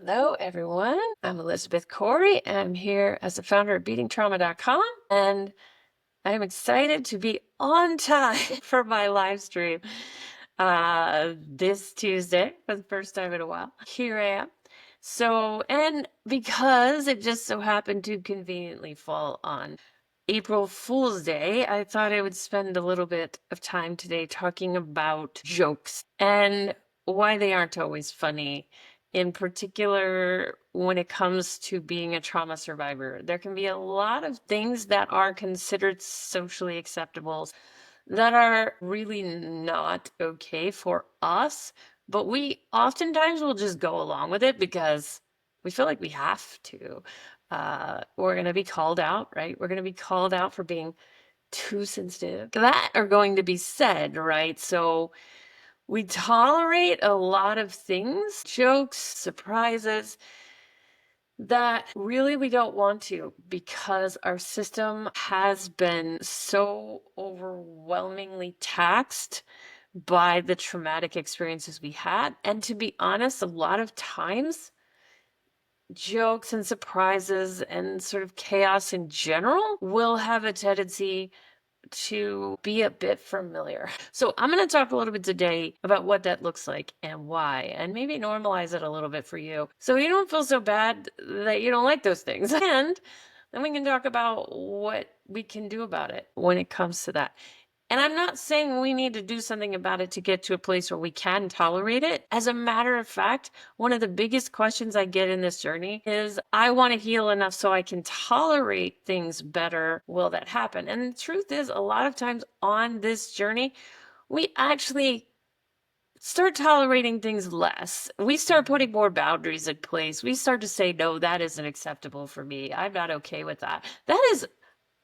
Hello, everyone. I'm Elizabeth Corey. I'm here as the founder of beatingtrauma.com, and I'm excited to be on time for my live stream this Tuesday for the first time in a while. Here I am. So, and because it just so happened to conveniently fall on April Fool's Day, I thought I would spend a little bit of time today talking about jokes and why they aren't always funny. In particular, when it comes to being a trauma survivor, there can be a lot of things that are considered socially acceptable that are really not okay for us, but we oftentimes will just go along with it because we feel like we have to. We're going to be called out, right? We're going to be called out for being too sensitive. That are going to be said, right? So we tolerate a lot of things, jokes, surprises, that really we don't want to because our system has been so overwhelmingly taxed by the traumatic experiences we had. And to be honest, a lot of times, jokes and surprises and sort of chaos in general will have a tendency to be a bit familiar. So I'm going to talk a little bit today about what that looks like and why, and maybe normalize it a little bit for you so you don't feel so bad that you don't like those things. And then we can talk about what we can do about it when it comes to that. And I'm not saying we need to do something about it to get to a place where we can tolerate it. As a matter of fact, one of the biggest questions I get in this journey is, I want to heal enough so I can tolerate things better. Will that happen? And the truth is, a lot of times on this journey, we actually start tolerating things less. We start putting more boundaries in place. We start to say, no, that isn't acceptable for me. I'm not okay with that. That is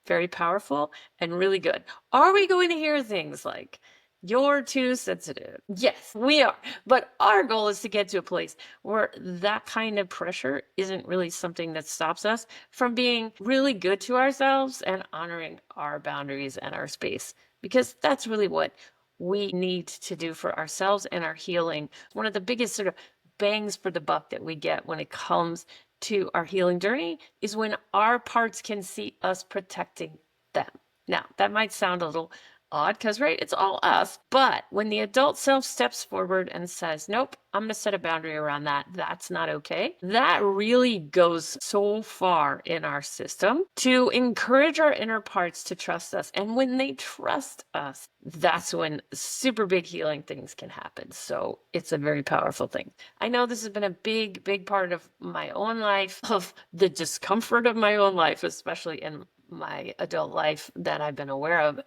very powerful and really good. Are we going to hear things like, you're too sensitive? Yes, we are. But our goal is to get to a place where that kind of pressure isn't really something that stops us from being really good to ourselves and honoring our boundaries and our space, because that's really what we need to do for ourselves and our healing. One of the biggest sort of bangs for the buck that we get when it comes to our healing journey is when our parts can see us protecting them. Now, that might sound a little odd because, right, it's all us. But when the adult self steps forward and says, nope, I'm going to set a boundary around that, that's not okay, that really goes so far in our system to encourage our inner parts to trust us. And when they trust us, that's when super big healing things can happen. So it's a very powerful thing. I know this has been a big, big part of my own life, of the discomfort of my own life, especially in my adult life that I've been aware of.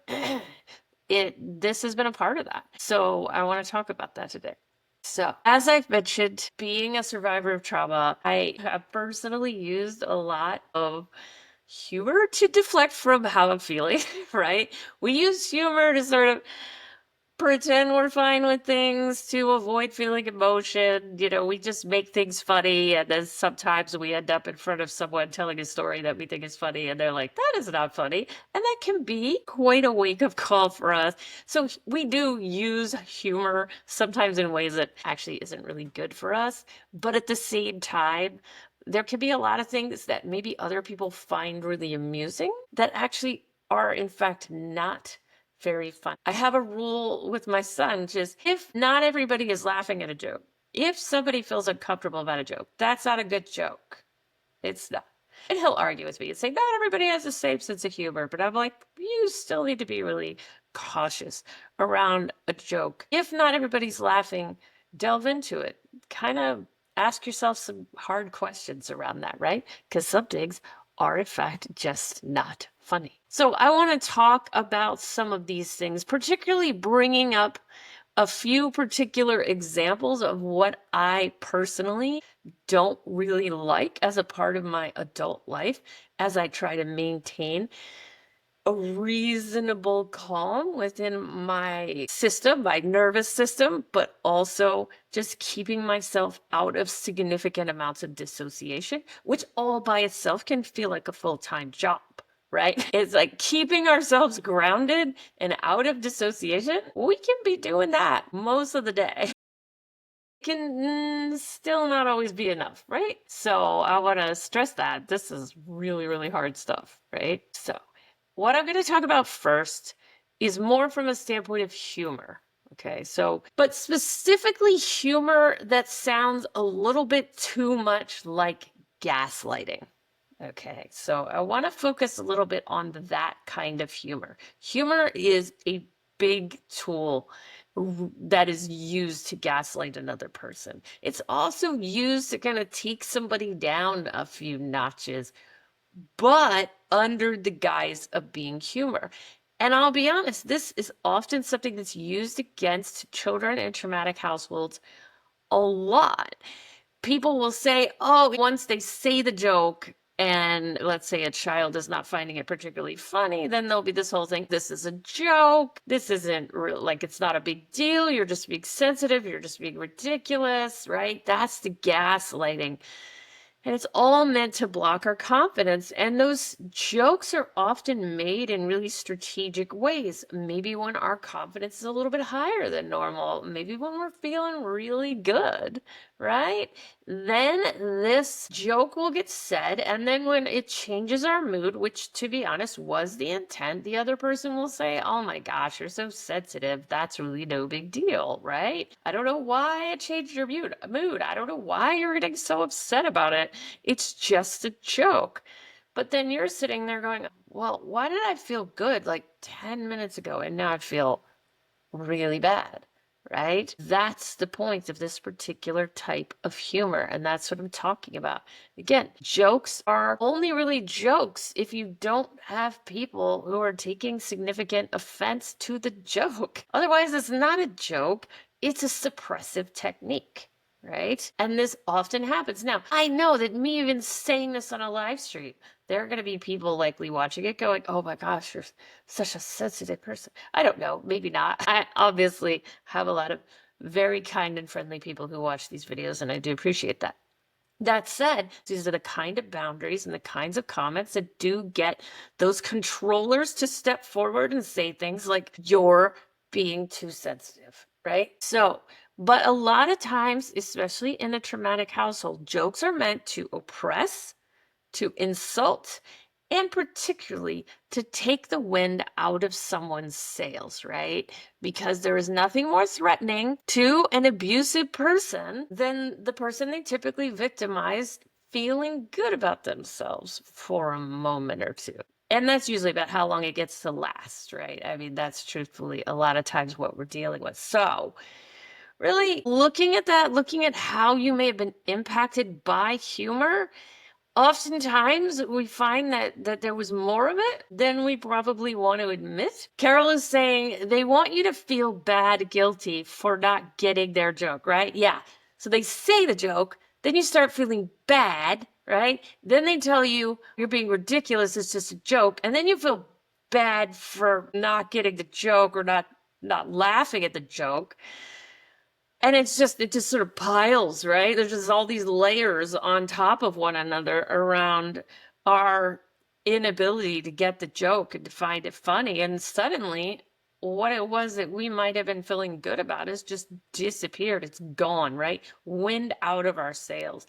This has been a part of that. So I want to talk about that today. So, as I've mentioned, being a survivor of trauma, I have personally used a lot of humor to deflect from how I'm feeling, right? We use humor to sort of pretend we're fine with things, to avoid feeling emotion. We just make things funny, and then sometimes we end up in front of someone telling a story that we think is funny, and they're like, that is not funny. And that can be quite a wake-up call for us. So we do use humor sometimes in ways that actually isn't really good for us. But at the same time, there can be a lot of things that maybe other people find really amusing that actually are, in fact, not very fun. I have a rule with my son, just if not everybody is laughing at a joke, if somebody feels uncomfortable about a joke, that's not a good joke. It's not. And he'll argue with me and say, not everybody has the same sense of humor. But I'm like, you still need to be really cautious around a joke. If not everybody's laughing, delve into it. Kind of ask yourself some hard questions around that, right? Because some things are, in fact, just not funny. So I want to talk about some of these things, particularly bringing up a few particular examples of what I personally don't really like as a part of my adult life, as I try to maintain a reasonable calm within my system, my nervous system, but also just keeping myself out of significant amounts of dissociation, which all by itself can feel like a full-time job. Right? It's like keeping ourselves grounded and out of dissociation. We can be doing that most of the day. can still not always be enough, right? So I want to stress that this is really, really hard stuff, right? So what I'm going to talk about first is more from a standpoint of humor. Okay, so, but specifically humor that sounds a little bit too much like gaslighting. Okay, so I want to focus a little bit on that kind of humor. Humor is a big tool that is used to gaslight another person. It's also used to kind of take somebody down a few notches, but under the guise of being humor. And I'll be honest, this is often something that's used against children in traumatic households a lot. People will say, oh, once they say the joke, and let's say a child is not finding it particularly funny, then there'll be this whole thing. This is a joke. This isn't real, like it's not a big deal. You're just being sensitive. You're just being ridiculous, right? That's the gaslighting. And it's all meant to block our confidence. And those jokes are often made in really strategic ways. Maybe when our confidence is a little bit higher than normal, maybe when we're feeling really good, right? Then this joke will get said. And then when it changes our mood, which to be honest was the intent, the other person will say, oh my gosh, you're so sensitive. That's really no big deal, right? I don't know why it changed your mood. I don't know why you're getting so upset about it. It's just a joke. But then you're sitting there going, well, why did I feel good like 10 minutes ago and now I feel really bad, right? That's the point of this particular type of humor. And that's what I'm talking about. Again, jokes are only really jokes if you don't have people who are taking significant offense to the joke. Otherwise, it's not a joke. It's a suppressive technique. Right? And this often happens. Now, I know that me even saying this on a live stream, there are going to be people likely watching it going, oh my gosh, you're such a sensitive person. I don't know, maybe not. I obviously have a lot of very kind and friendly people who watch these videos, and I do appreciate that. That said, these are the kind of boundaries and the kinds of comments that do get those controllers to step forward and say things like, you're being too sensitive, right? So, but a lot of times, especially in a traumatic household, jokes are meant to oppress, to insult, and particularly to take the wind out of someone's sails, right? Because there is nothing more threatening to an abusive person than the person they typically victimized feeling good about themselves for a moment or two. And that's usually about how long it gets to last, right? I mean, that's truthfully a lot of times what we're dealing with. So, really looking at that, looking at how you may have been impacted by humor, oftentimes we find that there was more of it than we probably want to admit. Carol is saying they want you to feel bad, guilty for not getting their joke, right? Yeah. So they say the joke, then you start feeling bad, right? Then they tell you you're being ridiculous, it's just a joke, and then you feel bad for not getting the joke or not laughing at the joke. And it just sort of piles, right? There's just all these layers on top of one another around our inability to get the joke and to find it funny. And suddenly, what it was that we might have been feeling good about has just disappeared. It's gone, right? Wind out of our sails.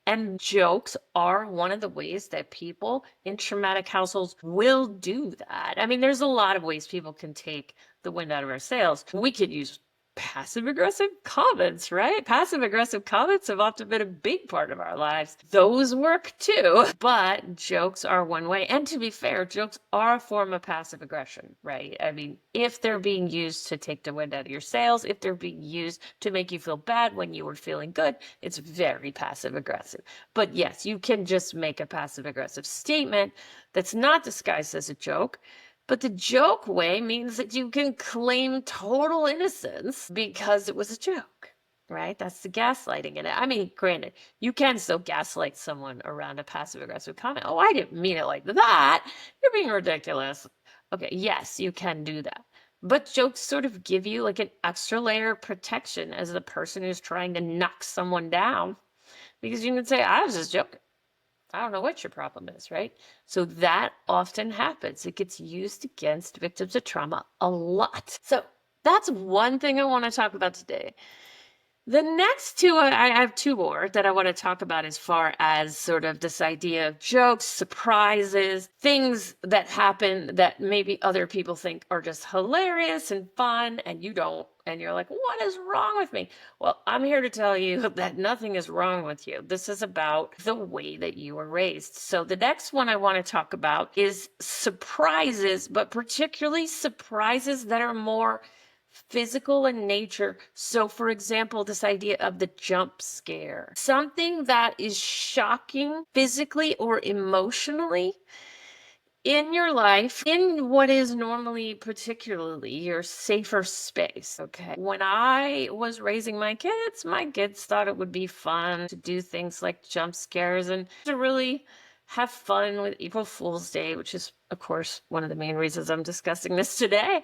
And jokes are one of the ways that people in traumatic households will do that. I mean, there's a lot of ways people can take the wind out of our sails. We could use passive aggressive comments, right? Passive aggressive comments have often been a big part of our lives. Those work too, but jokes are one way. And to be fair, jokes are a form of passive aggression, right? I mean, if they're being used to take the wind out of your sails, if they're being used to make you feel bad when you were feeling good, it's very passive aggressive. But yes, you can just make a passive aggressive statement that's not disguised as a joke. But the joke way means that you can claim total innocence because it was a joke, right? That's the gaslighting in it. I mean, granted, you can still gaslight someone around a passive aggressive comment. Oh, I didn't mean it like that. You're being ridiculous. Okay, yes, you can do that. But jokes sort of give you like an extra layer of protection as the person who's trying to knock someone down. Because you can say, I was just joking. I don't know what your problem is, right? So that often happens. It gets used against victims of trauma a lot. So that's one thing I want to talk about today. The next two, I have two more that I want to talk about as far as sort of this idea of jokes, surprises, things that happen that maybe other people think are just hilarious and fun, and you don't. And you're like, what is wrong with me? Well, I'm here to tell you that nothing is wrong with you. This is about the way that you were raised. So the next one I want to talk about is surprises, but particularly surprises that are more physical in nature. So, for example, this idea of the jump scare, something that is shocking physically or emotionally in your life, in what is normally particularly your safer space. Okay. When I was raising my kids thought it would be fun to do things like jump scares and to really have fun with April Fool's Day, which is, of course, one of the main reasons I'm discussing this today.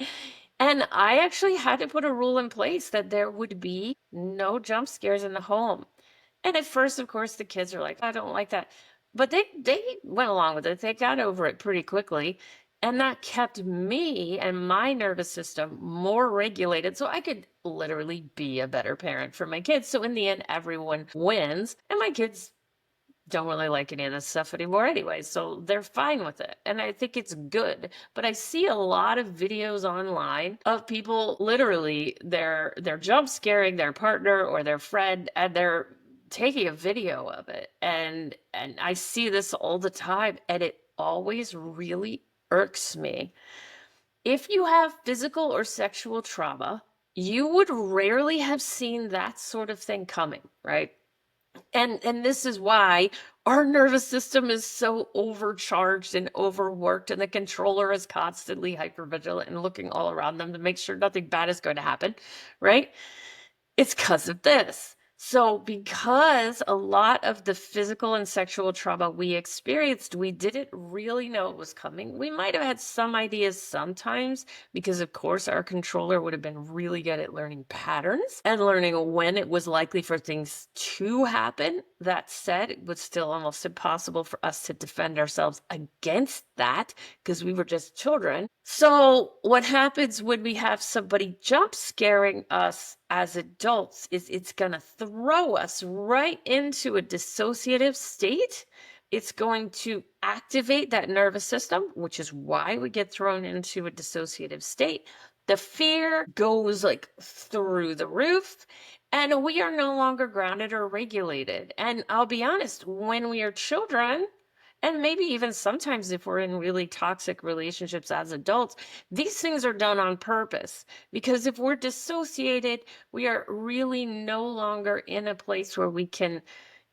And I actually had to put a rule in place that there would be no jump scares in the home. And at first, of course, the kids are like, I don't like that. But they went along with it. They got over it pretty quickly. And that kept me and my nervous system more regulated so I could literally be a better parent for my kids. So in the end, everyone wins. And my kids don't really like any of this stuff anymore anyway, so they're fine with it. And I think it's good. But I see a lot of videos online of people literally they're jump scaring their partner or their friend and they're taking a video of it. And I see this all the time and it always really irks me. If you have physical or sexual trauma, you would rarely have seen that sort of thing coming, right? And this is why our nervous system is so overcharged and overworked, and the controller is constantly hypervigilant and looking all around them to make sure nothing bad is going to happen, right? It's because of this. So, because a lot of the physical and sexual trauma we experienced, we didn't really know it was coming. We might have had some ideas sometimes, because of course our controller would have been really good at learning patterns and learning when it was likely for things to happen. That said, it was still almost impossible for us to defend ourselves against that because we were just children. So, what happens when we have somebody jump scaring us as adults is it's going to throw us right into a dissociative state. It's going to activate that nervous system, which is why we get thrown into a dissociative state. The fear goes like through the roof, and we are no longer grounded or regulated. And I'll be honest, when we are children, and maybe even sometimes if we're in really toxic relationships as adults, these things are done on purpose. Because if we're dissociated, we are really no longer in a place where we can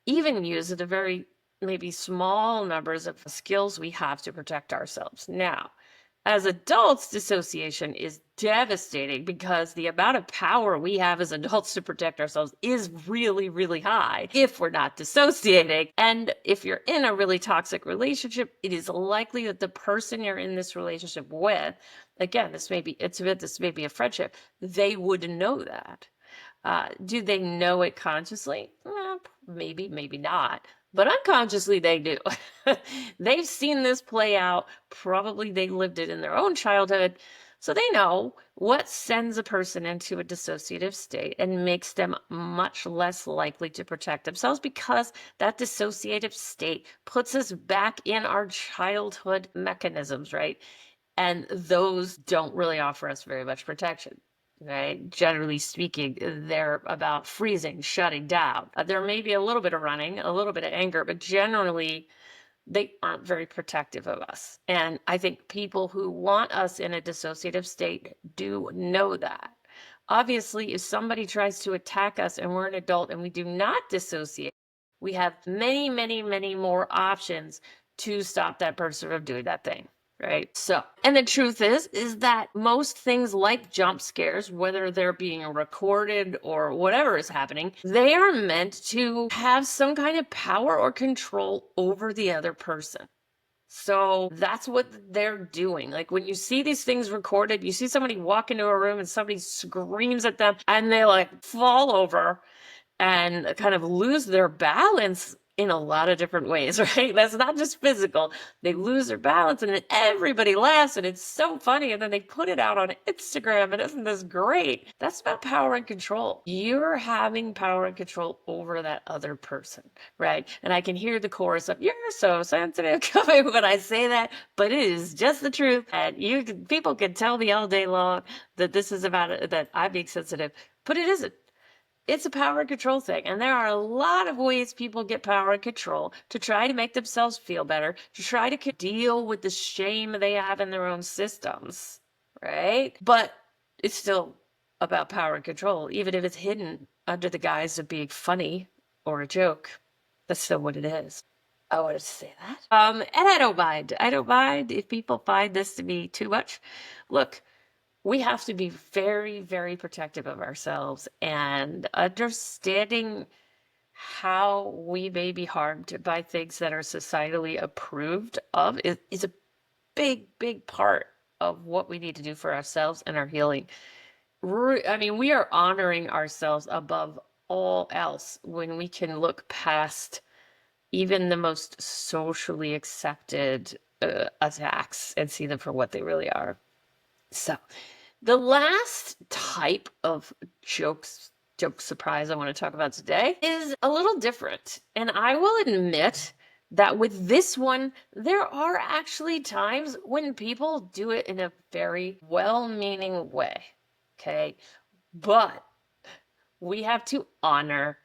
even use the very maybe small numbers of skills we have to protect ourselves. Now, as adults, dissociation is devastating because the amount of power we have as adults to protect ourselves is really, really high if we're not dissociating. And if you're in a really toxic relationship, it is likely that the person you're in this relationship with, again, this may be a friendship, they would know that. Do they know it consciously? Maybe, maybe not. But unconsciously, they do. They've seen this play out. Probably they lived it in their own childhood. So they know what sends a person into a dissociative state and makes them much less likely to protect themselves because that dissociative state puts us back in our childhood mechanisms, right? And those don't really offer us very much protection. Right? Generally speaking, they're about freezing, shutting down. There may be a little bit of running, a little bit of anger, but generally they aren't very protective of us. And I think people who want us in a dissociative state do know that. Obviously, if somebody tries to attack us and we're an adult and we do not dissociate, we have many, many, many more options to stop that person from doing that thing. Right. So, and the truth is that most things like jump scares, whether they're being recorded or whatever is happening, they are meant to have some kind of power or control over the other person. So that's what they're doing. Like when you see these things recorded, you see somebody walk into a room and somebody screams at them and they like fall over and kind of lose their balance. in a lot of different ways, right? That's not just physical. They lose their balance and then everybody laughs and it's so funny. And then they put it out on Instagram and isn't this great? That's about power and control. You're having power and control over that other person, right? And I can hear the chorus of, you're so sensitive coming when I say that, but it is just the truth. And people can tell me all day long that this is about that I'm being sensitive, but it isn't. It's a power and control thing. And there are a lot of ways people get power and control to try to make themselves feel better, to try to deal with the shame they have in their own systems, right? But it's still about power and control, even if it's hidden under the guise of being funny or a joke. That's still what it is. I wanted to say that. And I don't mind. I don't mind if people find this to be too much. Look, we have to be very, very protective of ourselves, and understanding how we may be harmed by things that are societally approved of is a big, big part of what we need to do for ourselves and our healing. I mean, we are honoring ourselves above all else when we can look past even the most socially accepted attacks and see them for what they really are. So, the last type of joke surprise I want to talk about today is a little different. And I will admit that with this one, there are actually times when people do it in a very well-meaning way. Okay. But we have to honor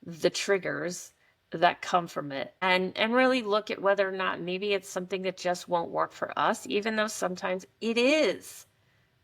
the triggers that come from it and really look at whether or not maybe it's something that just won't work for us, even though sometimes it is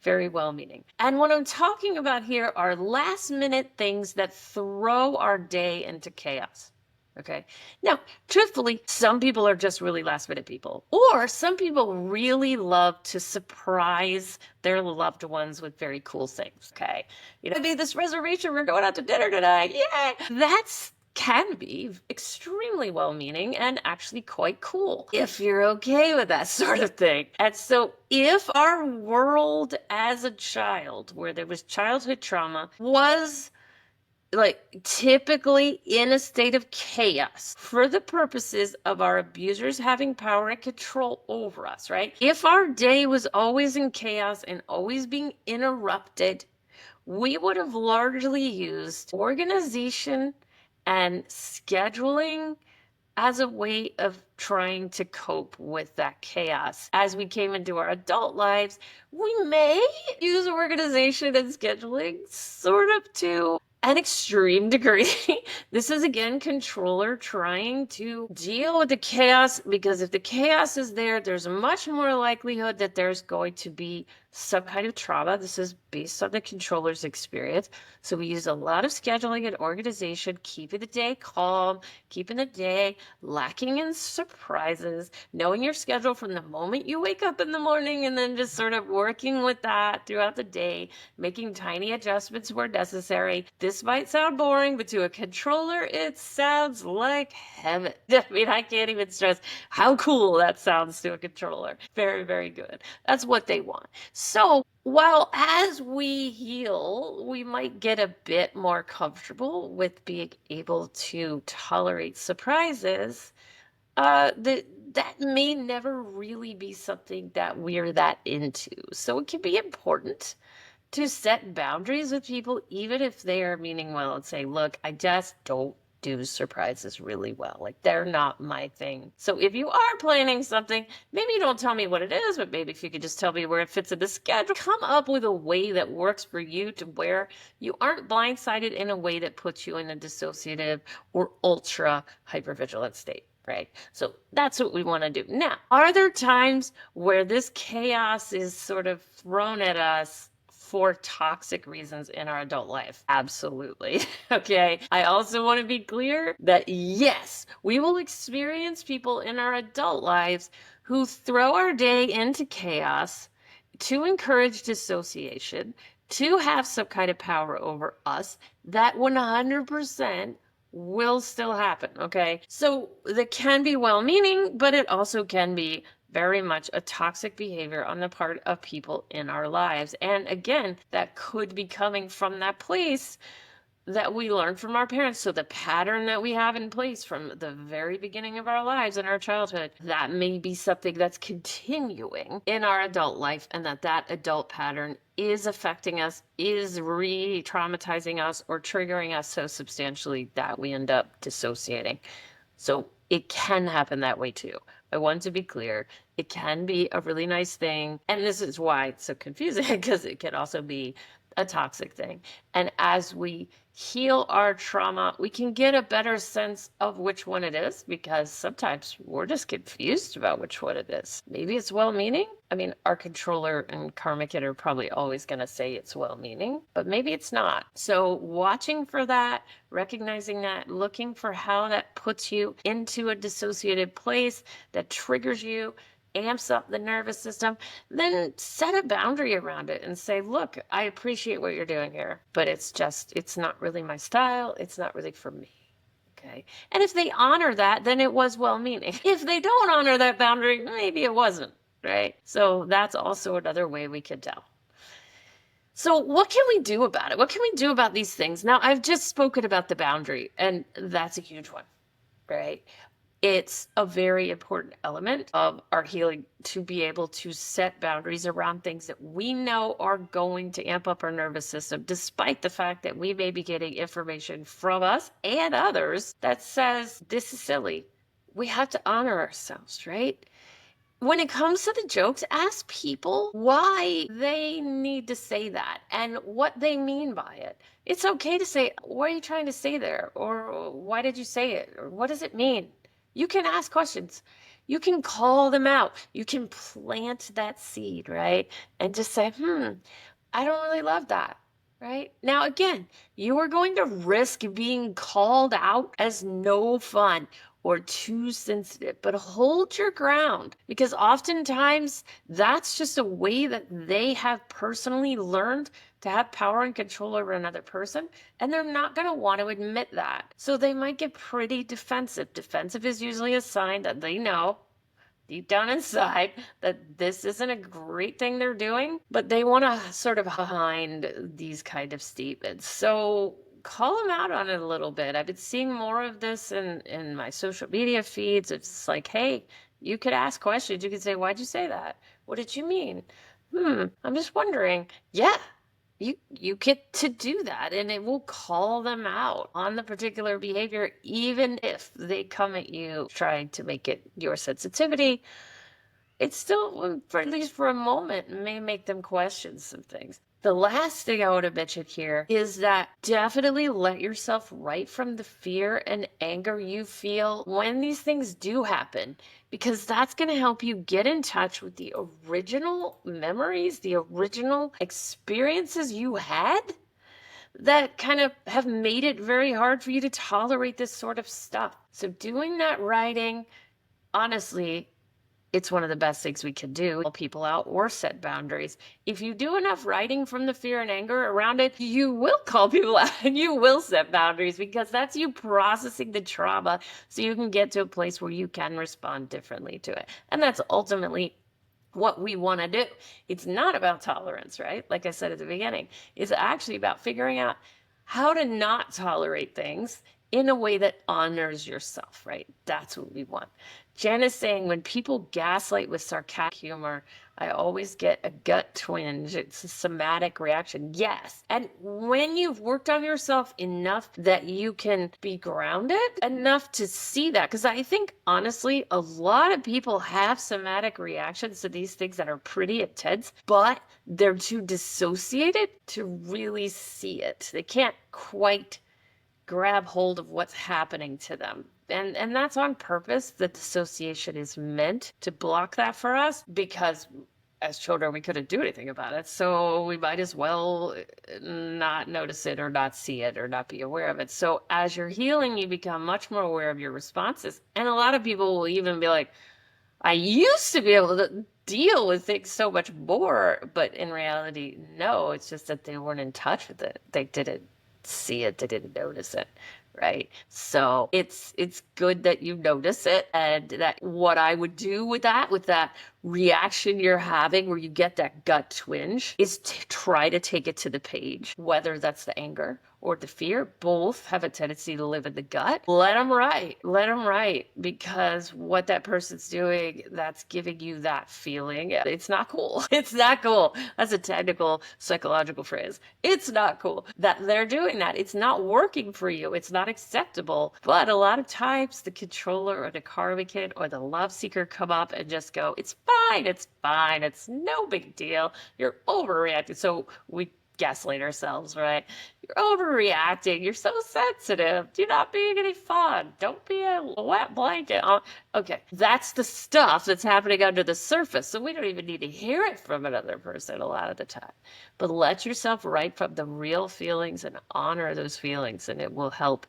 very well-meaning. And what I'm talking about here are last-minute things that throw our day into chaos. Okay. Now, truthfully, some people are just really last-minute people, or some people really love to surprise their loved ones with very cool things. Okay. You know, I made this reservation. We're going out to dinner tonight. Yay! That's can be extremely well-meaning and actually quite cool if you're okay with that sort of thing. And so if our world as a child, where there was childhood trauma, was like typically in a state of chaos for the purposes of our abusers having power and control over us, right? If our day was always in chaos and always being interrupted, we would have largely used organization and scheduling as a way of trying to cope with that chaos. As we came into our adult lives, we may use organization and scheduling sort of to an extreme degree. This is again controller trying to deal with the chaos, because if the chaos is there, there's much more likelihood that there's going to be some kind of trauma. This is based on the controller's experience. So we use a lot of scheduling and organization, keeping the day calm, keeping the day lacking in surprises, knowing your schedule from the moment you wake up in the morning, and then just sort of working with that throughout the day, making tiny adjustments where necessary. This might sound boring, but to a controller, it sounds like heaven. I mean, I can't even stress how cool that sounds to a controller. Very, very good. That's what they want. So while as we heal, we might get a bit more comfortable with being able to tolerate surprises, that may never really be something that we're that into. So it can be important to set boundaries with people, even if they are meaning well, and say, look, I just don't do surprises really well. Like, they're not my thing. So if you are planning something, maybe you don't tell me what it is, but maybe if you could just tell me where it fits in the schedule, come up with a way that works for you to where you aren't blindsided in a way that puts you in a dissociative or ultra hypervigilant state. Right? So that's what we want to do. Now, are there times where this chaos is sort of thrown at us for toxic reasons in our adult life? Absolutely. Okay. I also want to be clear that yes, we will experience people in our adult lives who throw our day into chaos to encourage dissociation, to have some kind of power over us. That 100% will still happen. Okay. So that can be well-meaning, but it also can be very much a toxic behavior on the part of people in our lives. And again, that could be coming from that place that we learn from our parents. So the pattern that we have in place from the very beginning of our lives in our childhood, that may be something that's continuing in our adult life, and that adult pattern is affecting us, is re-traumatizing us or triggering us so substantially that we end up dissociating. So it can happen that way too. I want to be clear. It can be a really nice thing. And this is why it's so confusing, because it can also be a toxic thing. And as we heal our trauma, we can get a better sense of which one it is, because sometimes we're just confused about which one it is. Maybe it's well-meaning. I mean, our controller and karmic kid are probably always going to say it's well-meaning, but maybe it's not. So watching for that, recognizing that, looking for how that puts you into a dissociated place that triggers you, amps up the nervous system, then set a boundary around it and say, look, I appreciate what you're doing here, but it's not really my style. It's not really for me. Okay. And if they honor that, then it was well-meaning. If they don't honor that boundary, maybe it wasn't, right? So that's also another way we could tell. So what can we do about it? What can we do about these things? Now, I've just spoken about the boundary, and that's a huge one, right? It's a very important element of our healing to be able to set boundaries around things that we know are going to amp up our nervous system, despite the fact that we may be getting information from us and others that says this is silly. We have to honor ourselves, right? When it comes to the jokes, ask people why they need to say that and what they mean by it. It's okay to say, what are you trying to say there? Or why did you say it? Or what does it mean? You can ask questions. You can call them out. You can plant that seed, right? And just say, I don't really love that. Right? Now, again, you are going to risk being called out as no fun or too sensitive, but hold your ground, because oftentimes that's just a way that they have personally learned to have power and control over another person, and they're not going to want to admit that. So they might get pretty defensive. Defensive is usually a sign that they know deep down inside that this isn't a great thing they're doing, but they want to sort of behind these kind of statements. So call them out on it a little bit. I've been seeing more of this in my social media feeds. It's like, hey, you could ask questions. You could say, why'd you say that? What did you mean? I'm just wondering. Yeah, you get to do that, and it will call them out on the particular behavior, even if they come at you trying to make it your sensitivity. It still, for at least for a moment, may make them question some things. The last thing I want to mention here is that definitely let yourself write from the fear and anger you feel when these things do happen, because that's going to help you get in touch with the original memories, the original experiences you had that kind of have made it very hard for you to tolerate this sort of stuff. So doing that writing, honestly, it's one of the best things we can do. Call people out or set boundaries. If you do enough writing from the fear and anger around it, you will call people out and you will set boundaries, because that's you processing the trauma so you can get to a place where you can respond differently to it. And that's ultimately what we want to do. It's not about tolerance, right? Like I said at the beginning, it's actually about figuring out how to not tolerate things in a way that honors yourself, right? That's what we want. Jen is saying, when people gaslight with sarcastic humor, I always get a gut twinge. It's a somatic reaction. Yes. And when you've worked on yourself enough that you can be grounded enough to see that, because I think, honestly, a lot of people have somatic reactions to these things that are pretty intense, but they're too dissociated to really see it. They can't quite grab hold of what's happening to them. And that's on purpose. The dissociation is meant to block that for us, because as children we couldn't do anything about it. So we might as well not notice it or not see it or not be aware of it. So as you're healing, you become much more aware of your responses. And a lot of people will even be like, I used to be able to deal with things so much more, but in reality, no, it's just that they weren't in touch with it. They didn't see it, they didn't notice it, right? So it's good that you notice it, and that what I would do with that reaction you're having where you get that gut twinge is to try to take it to the page, whether that's the anger or the fear. Both have a tendency to live in the gut. Let them write. Let them write, because what that person's doing, that's giving you that feeling. It's not cool. It's not cool. That's a technical psychological phrase. It's not cool that they're doing that. It's not working for you. It's not acceptable. But a lot of times the controller or the karma kid or the love seeker come up and just go, it's fine. It's fine. It's no big deal. You're overreacting. So we gaslight ourselves, right? You're overreacting. You're so sensitive. You're not being any fun. Don't be a wet blanket. Okay, that's the stuff that's happening under the surface. So we don't even need to hear it from another person a lot of the time. But let yourself write from the real feelings and honor those feelings, and it will help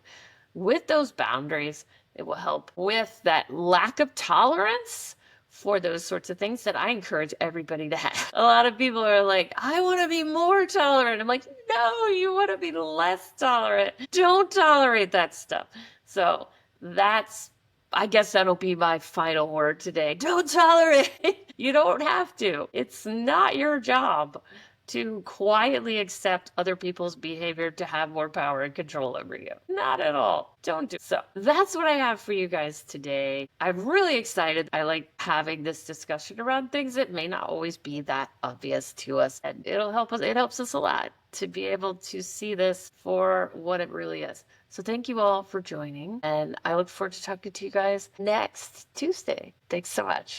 with those boundaries. It will help with that lack of tolerance for those sorts of things that I encourage everybody to have. A lot of people are like, I want to be more tolerant. I'm like, no, you want to be less tolerant. Don't tolerate that stuff. So I guess that'll be my final word today. Don't tolerate. You don't have to. It's not your job to quietly accept other people's behavior to have more power and control over you. Not at all. Don't do it. So that's what I have for you guys today. I'm really excited. I like having this discussion around things that may not always be that obvious to us, and it'll help us. It helps us a lot to be able to see this for what it really is. So thank you all for joining, and I look forward to talking to you guys next Tuesday. Thanks so much.